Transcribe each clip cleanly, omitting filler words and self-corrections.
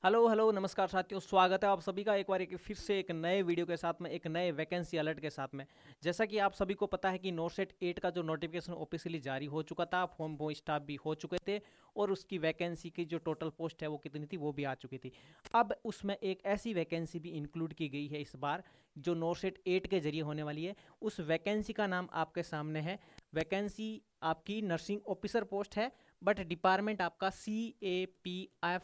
Hello hello नमस्कार साथियों, स्वागत है आप सभी का एक बार फिर से एक नए वीडियो के साथ में, एक नए वैकेंसी अलर्ट के साथ में। जैसा कि आप सभी को पता है कि नोटसेट 8 का जो नोटिफिकेशन ऑफिशियली जारी हो चुका था, फॉर्म वो स्टाफ भी हो चुके थे और उसकी वैकेंसी की जो टोटल पोस्ट है वो कितनी थी वो भी आ चुकी थी। अब उसमें एक ऐसी वैकेंसी भी इंक्लूड की गई है इस बार, जो नोटसेट 8 के जरिए होने वाली है। उस वैकेंसी का नाम आपके सामने है। वैकेंसी आपकी नर्सिंग ऑफिसर पोस्ट है, बट डिपार्टमेंट आपका CAPFIMS,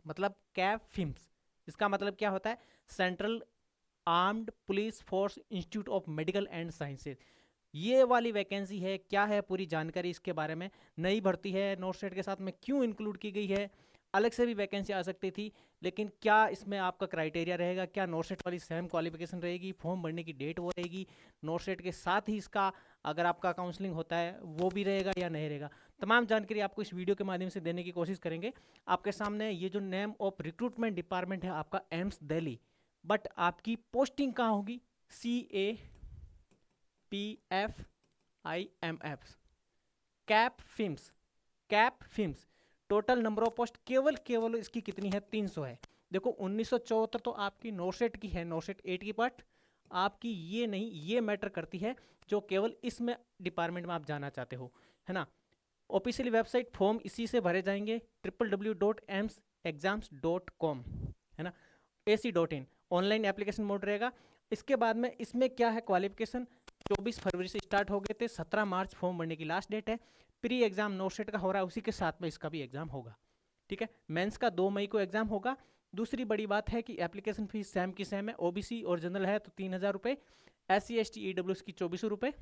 मतलब कैप फिम्स। इसका मतलब क्या होता है? Central armed police force institute of medical and sciences. ये वाली वैकेंसी है। क्या है पूरी जानकारी इसके बारे में? नई भर्ती है, नोटसेट के साथ में क्यों इंक्लूड की गई है? अलग से भी वैकेंसी आ सकती थी, लेकिन क्या इसमें आपका क्राइटेरिया रहेगा? क्या नोटसेट वाली सेम क्वालिफिकेशन रहेगी? फॉर्म भरने की डेट वो रहेगी? नोटसेट के साथ ही इसका अगर आपका काउंसलिंग होता है वो भी रहेगा या नहीं रहेगा? तमाम जानकारी आपको इस वीडियो के माध्यम से देने की कोशिश करेंगे। आपके सामने ये जो नेम ऑफ रिक्रूटमेंट डिपार्टमेंट है आपका एम्स दिल्ली, बट आपकी पोस्टिंग कहाँ होगी? CAPFIMS, CAPFIMS, CAPFIMS. Total number of post केवल केवल इसकी कितनी है? 300 है। देखो 1974 तो आपकी नोटसेट की है, नोटसेट 8 की पार्ट आपकी ये नहीं, ये मैटर करती है जो केवल इसमें डिपार्टमेंट में आप जाना चाहते हो, है ना। ऑफिशियली वेबसाइट फॉर्म इसी से भरे जाएंगे, www.emsexams.com, है ना, AC.in। ऑनलाइन एप्लीकेशन मोड रहेगा। इसके बाद में इसमें क्या है? क्वालिफिकेशन 24 फरवरी से स्टार्ट हो गए थे, 17 मार्च फॉर्म भरने की लास्ट डेट है। प्री एग्जाम नोटसेट का हो रहा है, उसी के साथ में इसका भी एग्जाम होगा। ठीक है, मेंस का 2 मई को एग्जाम होगा। दूसरी बड़ी बात है कि एप्लीकेशन फीस सेम की सेम है। ओबीसी और जनरल है तो 3000 रुपये, SC ST EWS की 2400 रुपये,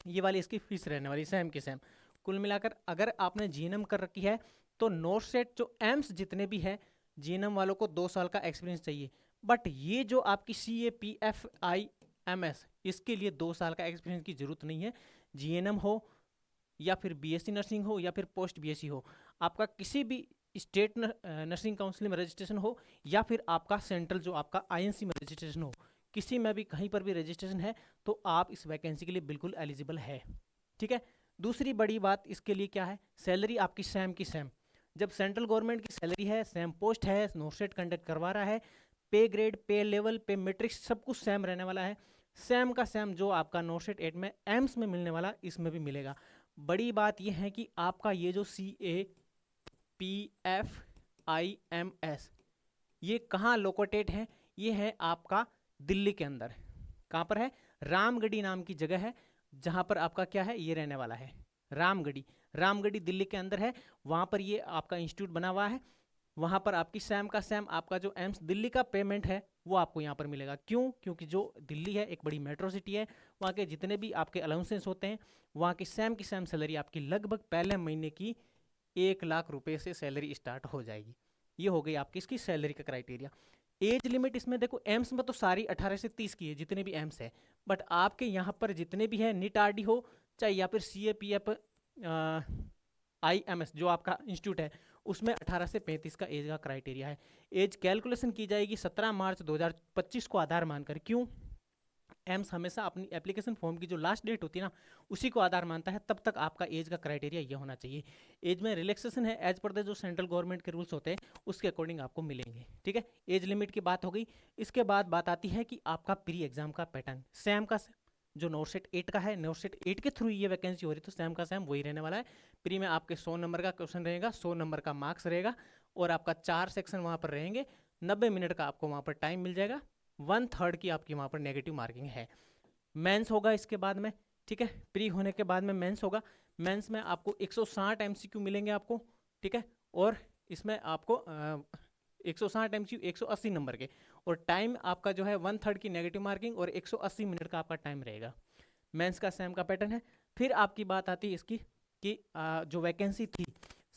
ये वाली इसकी फीस रहने वाली सेम की सेम। कुल मिलाकर अगर आपने जीएनएम कर रखी है तो नोटसेट जो एम्स जितने भी है, जीएनएम वालों को 2 साल का एक्सपीरियंस चाहिए। बट ये जो आपकी CAPFIMS, इसके लिए 2 साल का एक्सपीरियंस की जरूरत नहीं है। जीएनएम हो या फिर बीएससी नर्सिंग हो या फिर पोस्ट बीएससी हो, आपका किसी भी स्टेट नर्सिंग काउंसिल में रजिस्ट्रेशन हो या फिर आपका सेंट्रल जो आपका आईएनसी में रजिस्ट्रेशन हो, किसी में भी कहीं पर भी रजिस्ट्रेशन है तो आप इस वैकेंसी के लिए बिल्कुल एलिजिबल है। ठीक है। दूसरी बड़ी बात इसके लिए क्या है? सैलरी आपकी सेम की सेम। जब सेंट्रल गवर्नमेंट की सैलरी है, सेम पोस्ट है, नोटसेट कंडक्ट करवा रहा है, पे ग्रेड, पे लेवल, पे मैट्रिक्स सब कुछ सेम रहने वाला है। सेम का सेम जो आपका नोटसेट 8 में एम्स में मिलने वाला इसमें भी मिलेगा। बड़ी बात यह है कि आपका ये जो CAPFIMS, ये कहाँ लोकेटेड है? ये है आपका दिल्ली के अंदर। कहाँ पर है? रामगढ़ी नाम की जगह है, जहाँ पर आपका क्या है, ये रहने वाला है। रामगढ़ी, रामगढ़ी दिल्ली के अंदर है। वहाँ पर ये आपका इंस्टीट्यूट बना हुआ है। वहाँ पर आपकी सैम का सैम आपका जो एम्स दिल्ली का पेमेंट है वो आपको यहाँ पर मिलेगा। क्यों? क्योंकि जो दिल्ली है एक बड़ी मेट्रो सिटी है, वहाँ के जितने भी आपके अलाउंसेंस होते हैं, वहाँ की सैम सैलरी आपकी लगभग पहले महीने की 1 लाख रुपए से सैलरी स्टार्ट हो जाएगी। ये हो गई आपकी इसकी सैलरी का क्राइटेरिया। एज लिमिट इसमें देखो, एम्स में तो सारी 18 से 30 की है जितने भी एम्स है, बट आपके यहाँ पर जितने भी है, नीट आरडी हो चाहे या फिर CAPF IMS जो आपका इंस्टीट्यूट है, उसमें 18 से 35 का एज का क्राइटेरिया है। एज कैलकुलेशन की जाएगी 17 मार्च 2025 को आधार मानकर। क्यों? एम्स हमेशा अपनी एप्लीकेशन फॉर्म की जो लास्ट डेट होती है ना, उसी को आधार मानता है। तब तक आपका एज का क्राइटेरिया ये होना चाहिए। एज में रिलैक्सेशन है एज पर द जो सेंट्रल गवर्नमेंट के रूल्स होते हैं उसके अकॉर्डिंग आपको मिलेंगे। ठीक है, एज लिमिट की बात हो गई। इसके बाद बात आती है कि आपका प्री एग्जाम का पैटर्न सेम का जो नोटसेट 8 का है, नोटसेट 8 के थ्रू ये वैकेंसी हो रही, तो सेम का सेम वही रहने वाला है। प्री में आपके 100 नंबर का क्वेश्चन रहेगा, 100 नंबर का मार्क्स रहेगा और आपका 4 सेक्शन वहाँ पर रहेंगे। 90 मिनट का आपको वहाँ पर टाइम मिल जाएगा। 1/3 की आपकी वहाँ पर नेगेटिव मार्किंग है। मेंस होगा इसके बाद में। ठीक है, प्री होने के बाद में मेंस होगा। मेंस में आपको 160 MCQ मिलेंगे आपको। ठीक है, और इसमें आपको 160 MCQ 180 नंबर के, और टाइम आपका जो है 1/3 की नेगेटिव मार्किंग और 180 मिनट का आपका टाइम रहेगा। मेंस का सेम का पैटर्न है। फिर आपकी बात आती है इसकी कि जो वैकेंसी थी,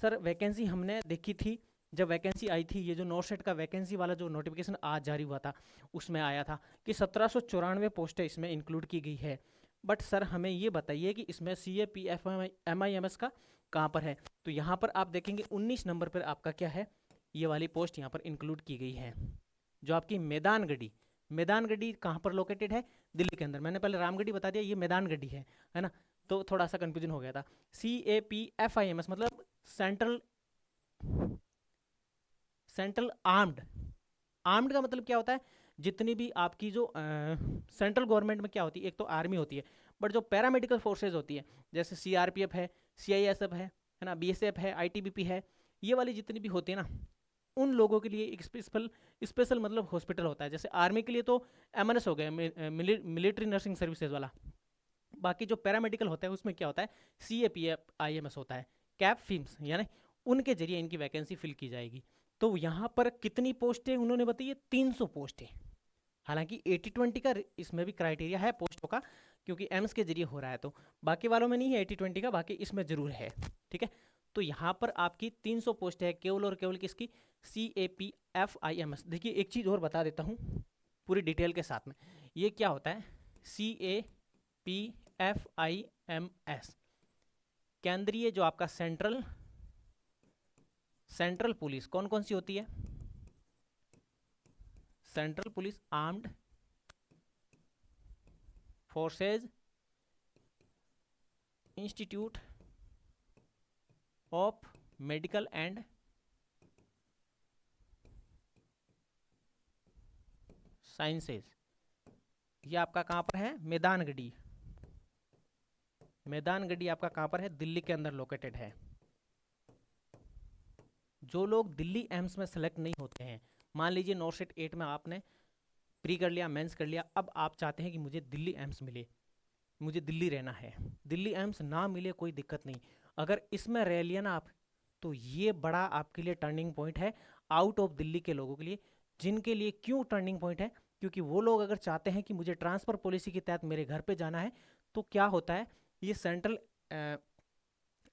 सर वैकेंसी हमने देखी थी जब वैकेंसी आई थी, ये जो नोटसेट का वैकेंसी वाला जो नोटिफिकेशन आज जारी हुआ था उसमें आया था कि 1794 पोस्टें इसमें इंक्लूड की गई है। बट सर हमें ये बताइए कि इसमें CAPFIMS का कहाँ पर है? तो यहाँ पर आप देखेंगे 19 नंबर पर आपका क्या है, ये वाली पोस्ट यहाँ पर इंक्लूड की गई है, जो आपकी मैदानगढ़ी। मैदानगढ़ी कहाँ पर लोकेटेड है? दिल्ली के अंदर। मैंने पहले रामगढ़ी बता दिया, ये मैदानगढ़ी है ना, तो थोड़ा सा कंफ्यूजन हो गया था। CAPFIMS मतलब सेंट्रल सेंट्रल आर्म्ड। आर्म्ड का मतलब क्या होता है, जितनी भी आपकी जो सेंट्रल गवर्नमेंट में क्या होती है, एक तो आर्मी होती है, बट जो पैरामेडिकल फोर्सेज होती है, जैसे सीआरपीएफ है, सीआईएसएफ है ना, बीएसएफ है, आईटीबीपी है, ये वाली जितनी भी होती है ना, उन लोगों के लिए एक स्पेशल मतलब हॉस्पिटल होता है। जैसे आर्मी के लिए तो एमएनएस हो गया, मिलिट्री नर्सिंग सर्विसेज वाला। बाकी जो पैरामेडिकल होता है उसमें क्या होता है, CAPF-IMS होता है, कैप फिम्स, यानी उनके जरिए इनकी वैकेंसी फिल की जाएगी। तो यहाँ पर कितनी पोस्टें उन्होंने बताई, 300 पोस्टें। हालांकि 80-20 का इसमें भी क्राइटेरिया है पोस्टों का, क्योंकि एम्स के जरिए हो रहा है, तो बाकी वालों में नहीं है 80-20 का, बाकी इसमें जरूर है। ठीक है, तो यहाँ पर आपकी 300 पोस्ट है केवल और केवल किसकी, CAPF-IMS। देखिए एक चीज़ और बता देता हूँ पूरी डिटेल के साथ में, ये क्या होता है CAPF-IMS, केंद्रीय जो आपका सेंट्रल पुलिस कौन कौन सी होती है, central police armed forces institute of medical and sciences, ये आपका कहाँ पर है, मैदानगढ़ी। मैदानगढ़ी आपका कहाँ पर है, दिल्ली के अंदर लोकेटेड है। जो लोग दिल्ली एम्स में सेलेक्ट नहीं होते हैं, मान लीजिए नॉर्सेट 8 में आपने प्री कर लिया, मेंस कर लिया, अब आप चाहते हैं कि मुझे दिल्ली एम्स मिले, मुझे दिल्ली रहना है, दिल्ली एम्स ना मिले कोई दिक्कत नहीं, अगर इसमें रह लिया ना आप, तो ये बड़ा आपके लिए टर्निंग पॉइंट है आउट ऑफ दिल्ली के लोगों के लिए। जिनके लिए क्यों टर्निंग पॉइंट है, क्योंकि वो लोग अगर चाहते हैं कि मुझे ट्रांसफ़र पॉलिसी के तहत मेरे घर पे जाना है, तो क्या होता है, ये central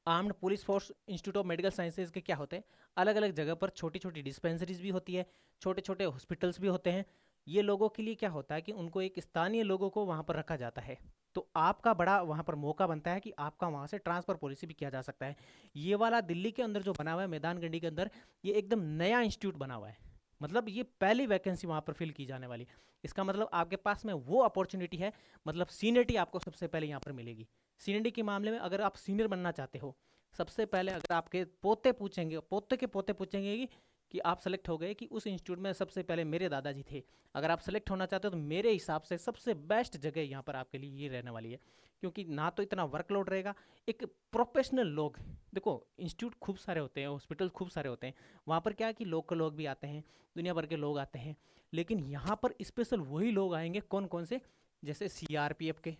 armed police force institute of medical sciences के क्या होते हैं, अलग अलग जगह पर छोटी छोटी डिस्पेंसरीज भी होती है, छोटे छोटे हॉस्पिटल्स भी होते हैं। ये लोगों के लिए क्या होता है कि उनको एक स्थानीय लोगों को वहाँ पर रखा जाता है, तो आपका बड़ा वहाँ पर मौका बनता है कि आपका वहाँ से ट्रांसफ़र पॉलिसी भी किया जा सकता है। ये वाला दिल्ली के अंदर जो बना हुआ है मैदानगढ़ी के अंदर, ये एकदम नया इंस्टीट्यूट बना हुआ है, मतलब ये पहली वैकेंसी वहाँ पर फिल की जाने वाली। इसका मतलब आपके पास में वो अपॉर्चुनिटी है, मतलब सीनियरिटी आपको सबसे पहले यहाँ पर मिलेगी। सीनियरिटी के मामले में अगर आप सीनियर बनना चाहते हो, सबसे पहले अगर आपके पोते पूछेंगे, पोते के पोते पूछेंगे कि आप सेलेक्ट हो गए, कि उस इंस्टीट्यूट में सबसे पहले मेरे दादाजी थे, अगर आप सेलेक्ट होना चाहते हो तो मेरे हिसाब से सबसे बेस्ट जगह यहाँ पर आपके लिए ये रहने वाली है, क्योंकि ना तो इतना वर्कलोड रहेगा, एक प्रोफेशनल लोग, देखो इंस्टीट्यूट खूब सारे होते हैं, हॉस्पिटल खूब सारे होते हैं, वहाँ पर क्या है कि लोकल लोग भी आते हैं, दुनिया भर के लोग आते हैं, लेकिन यहाँ पर स्पेशल वही लोग आएंगे, कौन कौन से, जैसे CRPF के,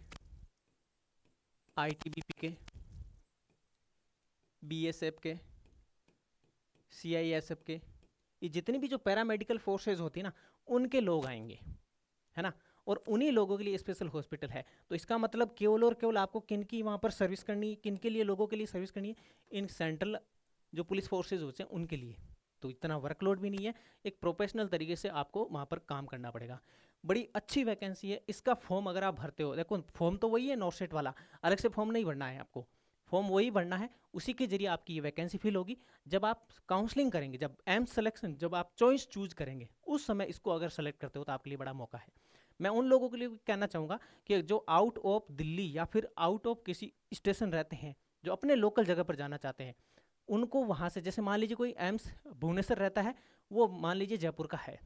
ITBP के, BSF के, CISF के, ये जितनी भी जो पैरामेडिकल फोर्सेज होती है ना, उनके लोग आएंगे, है ना, और उन्हीं लोगों के लिए स्पेशल हॉस्पिटल है। तो इसका मतलब केवल और केवल आपको किन की वहाँ पर सर्विस करनी है, किन के लिए लोगों के लिए सर्विस करनी है, इन सेंट्रल जो पुलिस फोर्सेज होते हैं उनके लिए। तो इतना वर्कलोड भी नहीं है, एक प्रोफेशनल तरीके से आपको वहाँ पर काम करना पड़ेगा। बड़ी अच्छी वैकेंसी है। इसका फॉर्म अगर आप भरते हो, देखो फॉर्म तो वही है नॉर्सेट वाला, अलग से फॉर्म नहीं भरना है आपको, फॉर्म वही भरना है, उसी के जरिए आपकी ये वैकेंसी फिल होगी। जब आप काउंसलिंग करेंगे, जब एम्स सिलेक्शन, जब आप चॉइस चूज करेंगे, उस समय इसको अगर सेलेक्ट करते हो तो आपके लिए बड़ा मौका है। मैं उन लोगों के लिए कहना चाहूँगा कि जो आउट ऑफ दिल्ली या फिर आउट ऑफ किसी स्टेशन रहते हैं, जो अपने लोकल जगह पर जाना चाहते हैं, उनको वहाँ से, जैसे मान लीजिए कोई एम्स भुवनेश्वर रहता है, वो मान लीजिए जयपुर का है,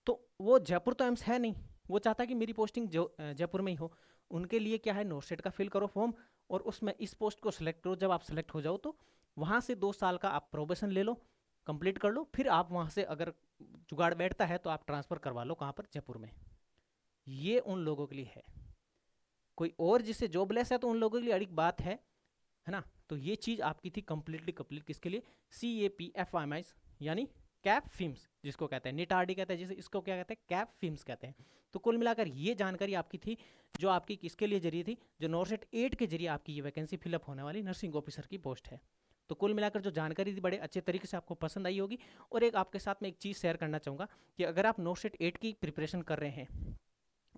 तो वो जयपुर तो एम्स है नहीं, वो चाहता है कि मेरी पोस्टिंग जो जयपुर में ही हो, उनके लिए क्या है, नोटसेट का फिल करो फॉर्म, और उसमें इस पोस्ट को सिलेक्ट करो। जब आप सिलेक्ट हो जाओ तो वहाँ से 2 साल का आप प्रोबेशन ले लो, कंप्लीट कर लो, फिर आप वहाँ से अगर जुगाड़ बैठता है तो आप ट्रांसफ़र करवा लो, कहाँ पर, जयपुर में। ये उन लोगों के लिए है, कोई और जिससे जॉबलेस है तो उन लोगों के लिए अलग बात है ना। तो ये चीज़ आपकी थी कंप्लीटली कंप्लीट किसके लिए, CAPF-IMS, यानी कैप फिम्स जिसको कहते हैं, निटार्डी कहते हैं जिसे, इसको क्या कहते हैं, कैप फिम्स कहते हैं। तो कुल मिलाकर ये जानकारी आपकी थी, जो आपकी किसके लिए जरिए थी, जो नॉर्सेट 8 के जरिए आपकी ये वैकेंसी फिलअप होने वाली नर्सिंग ऑफिसर की पोस्ट है। तो कुल मिलाकर जो जानकारी थी बड़े अच्छे तरीके से आपको पसंद आई होगी। और एक आपके साथ में एक चीज़ शेयर करना चाहूँगा कि अगर आप नॉर्सेट 8 की प्रिपरेशन कर रहे हैं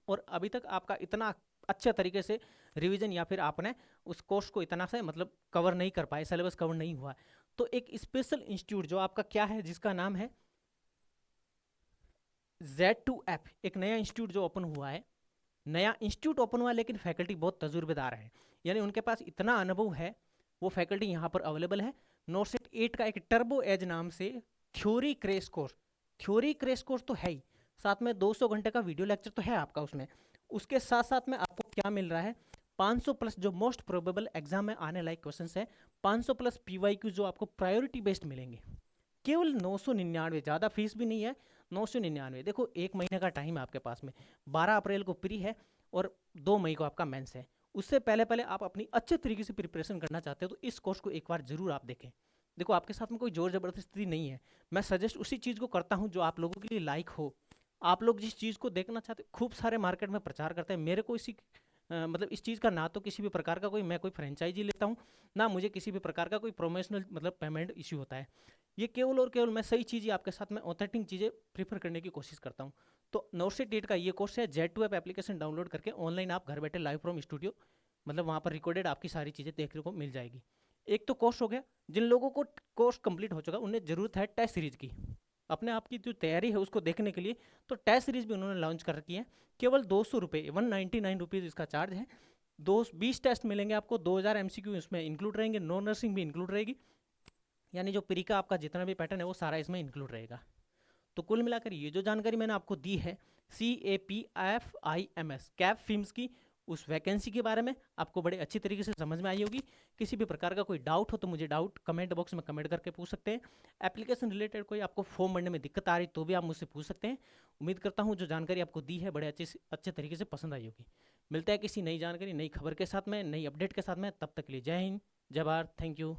और अभी तक आपका इतना अच्छे तरीके से रिवीजन या फिर आपने उस कोर्स को इतना से मतलब कवर नहीं कर पाए, सिलेबस कवर नहीं हुआ, तो एक स्पेशल इंस्टीट्यूट जो आपका क्या है, जिसका नाम है Z2F, एक नया इंस्टीट्यूट जो ओपन हुआ है, नया इंस्टीट्यूट ओपन हुआ है, लेकिन फैकल्टी बहुत तजुर्बेदार है, यानी उनके पास इतना अनुभव है, वो फैकल्टी यहाँ पर अवेलेबल है। नॉर्सेट 8 का एक टर्बो एज नाम से theory crash course, theory crash course तो है ही, साथ में 200 घंटे का वीडियो लेक्चर तो है आपका उसमें। उसके साथ साथ में आपको क्या मिल रहा है, 500 प्लस जो मोस्ट प्रोबेबल एग्जाम में आने लायक क्वेश्चंस है, 500 प्लस पीवाईक्यू जो आपको प्रायोरिटी बेस्ड मिलेंगे, केवल 999, ज़्यादा फीस भी नहीं है, 999। देखो एक महीने का टाइम है आपके पास में, 12 अप्रैल को प्री है और 2 मई को आपका मेंस है। उससे पहले पहले आप अपनी अच्छे तरीके से प्रिपरेशन करना चाहते हो तो इस कोर्स को एक बार जरूर आप देखें। देखो आपके साथ में कोई जोर जबरदस्ती नहीं है, मैं सजेस्ट उसी चीज़ को करता हूँ जो आप लोगों के लिए लाइक हो। आप लोग जिस चीज़ को देखना चाहते हो, खूब सारे मार्केट में प्रचार करते हैं, मेरे को इसी मतलब इस चीज़ का ना तो किसी भी प्रकार का कोई मैं कोई फ्रेंचाइजी लेता हूँ, ना मुझे किसी भी प्रकार का कोई प्रोमोशनल मतलब पेमेंट इश्यू होता है। ये केवल और केवल मैं सही चीज़ें आपके साथ में ऑथेंटिक चीज़ें प्रीफर करने की कोशिश करता हूँ। तो नोटसेट डेट का ये कोर्स है, जेड2 ऐप एप्लीकेशन डाउनलोड करके ऑनलाइन आप घर बैठे लाइव फ्रॉम स्टूडियो, मतलब वहाँ पर रिकॉर्डेड आपकी सारी चीज़ें देखने को मिल जाएगी। एक तो कोर्स हो गया, जिन लोगों को कोर्स कंप्लीट हो चुका उन्हें ज़रूरत है टेस्ट सीरीज की, अपने आप की जो तैयारी है उसको देखने के लिए, तो टेस्ट सीरीज भी उन्होंने लॉन्च कर रखी है। केवल 200 रुपये, 199 रुपीज़ इसका चार्ज है। 20 टेस्ट मिलेंगे आपको, 2000 MCQ इसमें इंक्लूड रहेंगे, नॉन नर्सिंग भी इंक्लूड रहेगी, यानी जो प्री का आपका जितना भी पैटर्न है वो सारा इसमें इंक्लूड रहेगा। तो कुल मिलाकर ये जो जानकारी मैंने आपको दी है CAPFIMS कैप फिम्स की, उस वैकेंसी के बारे में आपको बड़े अच्छी तरीके से समझ में आई होगी। किसी भी प्रकार का कोई डाउट हो तो मुझे डाउट कमेंट बॉक्स में कमेंट करके पूछ सकते हैं। एप्लीकेशन रिलेटेड कोई आपको फॉर्म भरने में दिक्कत आ रही तो भी आप मुझसे पूछ सकते हैं। उम्मीद करता हूँ जो जानकारी आपको दी है बड़े अच्छे तरीके से पसंद आई होगी। मिलता है किसी नई जानकारी नई खबर के साथ में, नई अपडेट के साथ में, तब तक के लिए जय हिंद, जय भारत, थैंक यू।